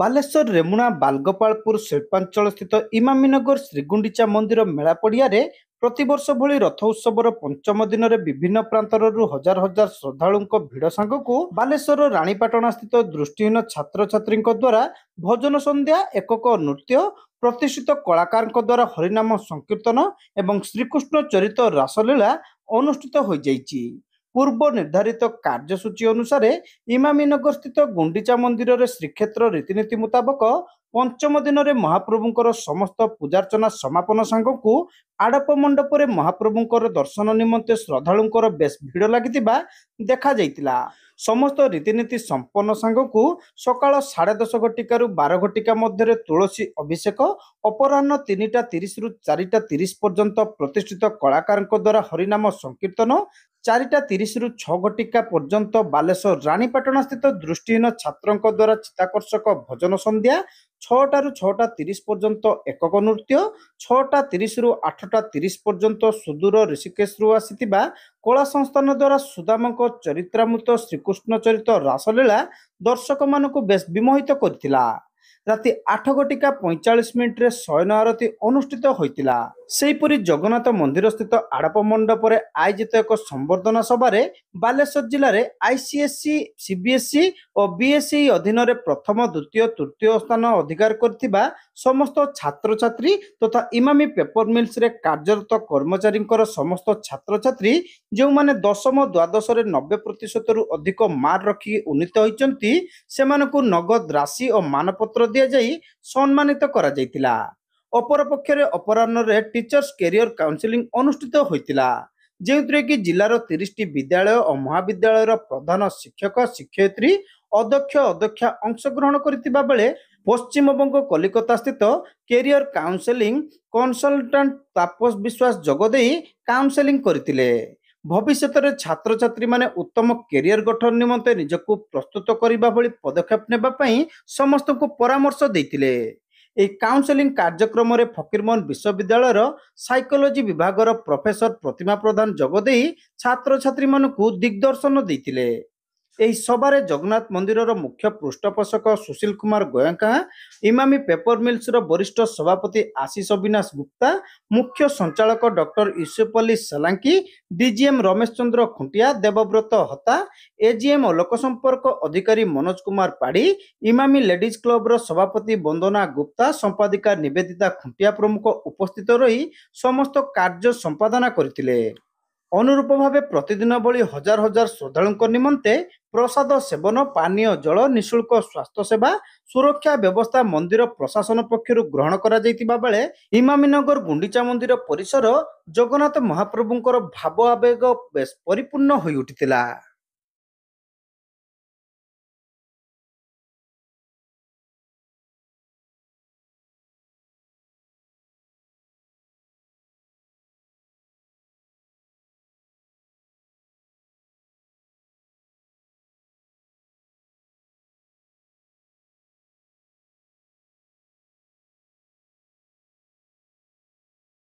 ବାଲେଶ୍ୱର ରେମୁଣା ବାଲଗୋପାଳପୁର ଶିଳ୍ପାଞ୍ଚଳ ସ୍ଥିତ ଇମାମୀନଗର ଶ୍ରୀଗୁଣ୍ଡିଚା ମନ୍ଦିର ମେଳା ପଡ଼ିଆରେ ପ୍ରତିବର୍ଷ ଭଳି ରଥ ଉତ୍ସବର ପଞ୍ଚମ ଦିନରେ ବିଭିନ୍ନ ପ୍ରାନ୍ତରରୁ ହଜାର ହଜାର ଶ୍ରଦ୍ଧାଳୁଙ୍କ ଭିଡ଼ ସାଙ୍ଗକୁ ବାଲେଶ୍ୱର ରାଣୀପାଟଣା ସ୍ଥିତ ଦୃଷ୍ଟିହୀନ ଛାତ୍ରଛାତ୍ରୀଙ୍କ ଦ୍ୱାରା ଭଜନ ସନ୍ଧ୍ୟା, ଏକକ ନୃତ୍ୟ, ପ୍ରତିଷ୍ଠିତ କଳାକାରଙ୍କ ଦ୍ୱାରା ହରିନାମ ସଂକୀର୍ତ୍ତନ ଏବଂ ଶ୍ରୀକୃଷ୍ଣ ଚରିତ ରାସଲୀଳା ଅନୁଷ୍ଠିତ ହୋଇଯାଇଛି। ପୂର୍ବ ନିର୍ଦ୍ଧାରିତ କାର୍ଯ୍ୟସୂଚୀ ଅନୁସାରେ ଇମାମୀନଗର ସ୍ଥିତ ଗୁଣ୍ଡିଚା ମନ୍ଦିରରେ ଶ୍ରୀକ୍ଷେତ୍ର ରୀତିନୀତି ମୁତାବକ ପଞ୍ଚମ ଦିନରେ ମହାପ୍ରଭୁଙ୍କର ସମସ୍ତ ପୂଜାର୍ଚ୍ଚନା ସମାପନ ସାଙ୍ଗକୁ ଆଡ଼ପ ମଣ୍ଡପରେ ମହାପ୍ରଭୁଙ୍କର ଦର୍ଶନ ନିମନ୍ତେ ଶ୍ରଦ୍ଧାଳୁଙ୍କର ବେଶ ଭିଡ଼ ଲାଗିଥିବା ଦେଖାଯାଇଥିଲା। ସମସ୍ତ ରୀତିନୀତି ସମ୍ପନ୍ନ ସାଙ୍ଗକୁ ସକାଳ 10:30 ଘଟିକାରୁ 12 ଘଟିକା ମଧ୍ୟରେ ତୁଳସୀ ଅଭିଷେକ, ଅପରାହ୍ନ 3ଟା 30ରୁ 4ଟା 30 ପର୍ଯ୍ୟନ୍ତ ପ୍ରତିଷ୍ଠିତ କଳାକାରଙ୍କ ଦ୍ୱାରା ହରିନାମ ସଂକୀର୍ତ୍ତନ, 4ଟା 30ରୁ 6 ଘଟିକା ପର୍ଯ୍ୟନ୍ତ ବାଲେଶ୍ୱର ରାଣୀପାଟଣା ସ୍ଥିତ ଦୃଷ୍ଟିହୀନ ଛାତ୍ରଙ୍କ ଦ୍ୱାରା ଚିତ୍ତାକର୍ଷକ ଭଜନ ସନ୍ଧ୍ୟା, 6ଟାରୁ 6ଟା 30 ପର୍ଯ୍ୟନ୍ତ ଏକକ ନୃତ୍ୟ, 6ଟା 30ରୁ 8ଟା 30 ପର୍ଯ୍ୟନ୍ତ ସୁଦୂର ଋଷିକେଶରୁ ଆସିଥିବା କଳା ସଂସ୍ଥାନ ଦ୍ୱାରା ସୁଦାମଙ୍କ ଚରିତ୍ରାମୃତ ଶ୍ରୀକୃଷ୍ଣ ଚରିତ ରାସଲୀଳା ଦର୍ଶକମାନଙ୍କୁ ବେଶ ବିମୋହିତ କରିଥିଲା। ରାତି 8:45 ଶୟନ ଆରତୀ ଅନୁଷ୍ଠିତ ହୋଇଥିଲା। ସେହିପରି ଜଗନ୍ନାଥ ମନ୍ଦିର ସ୍ଥିତ ଆଡ଼ପ ମଣ୍ଡପରେ ଆୟୋଜିତ ଏକ ସମ୍ବର୍ଦ୍ଧନା ସଭାରେ ବାଲେଶ୍ୱର ଜିଲ୍ଲାରେ ICSE, CBSE ଓ BSE ଅଧୀନରେ ପ୍ରଥମ, ଦ୍ୱିତୀୟ, ତୃତୀୟ ସ୍ଥାନ ଅଧିକାର କରିଥିବା ସମସ୍ତ ଛାତ୍ରଛାତ୍ରୀ ତଥା ଇମାମି ପେପର ମିଲ୍ସରେ କାର୍ଯ୍ୟରତ କର୍ମଚାରୀଙ୍କର ସମସ୍ତ ଛାତ୍ରଛାତ୍ରୀ ଯେଉଁମାନେ ଦଶମ ଦ୍ୱାଦଶରେ 90%ରୁ ଅଧିକ ମାର୍କ ରଖି ଉନ୍ନୀତ ହୋଇଛନ୍ତି ସେମାନଙ୍କୁ ନଗଦ ରାଶି ଓ ମାନପତ୍ର ଦିଆଯାଇ ସମ୍ମାନିତ କରାଯାଇଥିଲା। ଅପରପକ୍ଷରେ ଅପରାହ୍ନରେ ଟିଚର୍ସ କ୍ୟାରିୟର କାଉନସେଲିଂ ଅନୁଷ୍ଠିତ ହୋଇଥିଲା, ଯେଉଁଥିରେ କି ଜିଲ୍ଲାର 30ଟି ବିଦ୍ୟାଳୟ ଓ ମହାବିଦ୍ୟାଳୟର ପ୍ରଧାନ ଶିକ୍ଷକ, ଶିକ୍ଷୟିତ୍ରୀ, ଅଧ୍ୟକ୍ଷ, ଅଧ୍ୟକ୍ଷା ଅଂଶଗ୍ରହଣ କରିଥିବା ବେଳେ ପଶ୍ଚିମବଙ୍ଗ କଲିକତା ସ୍ଥିତ କ୍ୟାରିୟର କାଉନସେଲିଂ କନସଲଟାଣ୍ଟ ତାପସ ବିଶ୍ୱାସ ଯୋଗଦେଇ କାଉନସେଲିଂ କରିଥିଲେ। ଭବିଷ୍ୟତରେ ଛାତ୍ରଛାତ୍ରୀମାନେ ଉତ୍ତମ କ୍ୟାରିୟର ଗଠନ ନିମନ୍ତେ ନିଜକୁ ପ୍ରସ୍ତୁତ କରିବା ଭଳି ପଦକ୍ଷେପ ନେବା ପାଇଁ ସମସ୍ତଙ୍କୁ ପରାମର୍ଶ ଦେଇଥିଲେ। ଏହି କାଉନସେଲିଂ କାର୍ଯ୍ୟକ୍ରମରେ ଫକୀରମୋହନ ବିଶ୍ୱବିଦ୍ୟାଳୟର ସାଇକୋଲୋଜି ବିଭାଗର ପ୍ରଫେସର ପ୍ରତିମା ପ୍ରଧାନ ଯୋଗଦେଇ ଛାତ୍ରଛାତ୍ରୀମାନଙ୍କୁ ଦିଗଦର୍ଶନ ଦେଇଥିଲେ। ଏହି ସଭାରେ ଜଗନ୍ନାଥ ମନ୍ଦିରର ମୁଖ୍ୟ ପୃଷ୍ଠପୋଷକ ସୁଶୀଲ କୁମାର ଗୋୟଙ୍କା, ଇମାମି ପେପର ମିଲ୍ସର ବରିଷ୍ଠ ସଭାପତି ଆଶିଷ ଅବିନାଶ ଗୁପ୍ତା, ମୁଖ୍ୟ ସଞ୍ଚାଳକ ଡକ୍ଟର ୟୁସୁଫ ଅଲି ସୋଲାଙ୍କି, DGM ରମେଶ ଚନ୍ଦ୍ର ଖୁଣ୍ଟିଆ, ଦେବବ୍ରତ ହତା, AGM ଲୋକସମ୍ପର୍କ ଅଧିକାରୀ ମନୋଜ କୁମାର ପାଢ଼ୀ, ଇମାମି ଲେଡିଜ୍ କ୍ଲବର ସଭାପତି ବନ୍ଦନା ଗୁପ୍ତା, ସମ୍ପାଦିକା ନିବେଦିତା ଖୁଣ୍ଟିଆ ପ୍ରମୁଖ ଉପସ୍ଥିତ ରହି ସମସ୍ତ କାର୍ଯ୍ୟ ସମ୍ପାଦନା କରିଥିଲେ। ଅନୁରୂପ ଭାବେ ପ୍ରତିଦିନ ଭଳି ହଜାର ହଜାର ଶ୍ରଦ୍ଧାଳୁଙ୍କ ନିମନ୍ତେ ପ୍ରସାଦ ସେବନ, ପାନୀୟ ଜଳ, ନିଃଶୁଳ୍କ ସ୍ୱାସ୍ଥ୍ୟ ସେବା, ସୁରକ୍ଷା ବ୍ୟବସ୍ଥା ମନ୍ଦିର ପ୍ରଶାସନ ପକ୍ଷରୁ ଗ୍ରହଣ କରାଯାଇଥିବା ବେଳେ ଇମାମୀନଗର ଗୁଣ୍ଡିଚା ମନ୍ଦିର ପରିସର ଜଗନ୍ନାଥ ମହାପ୍ରଭୁଙ୍କର ଭାବ ଆବେଗ ବେଶ ପରିପୂର୍ଣ୍ଣ ହୋଇ ଉଠିଥିଲା।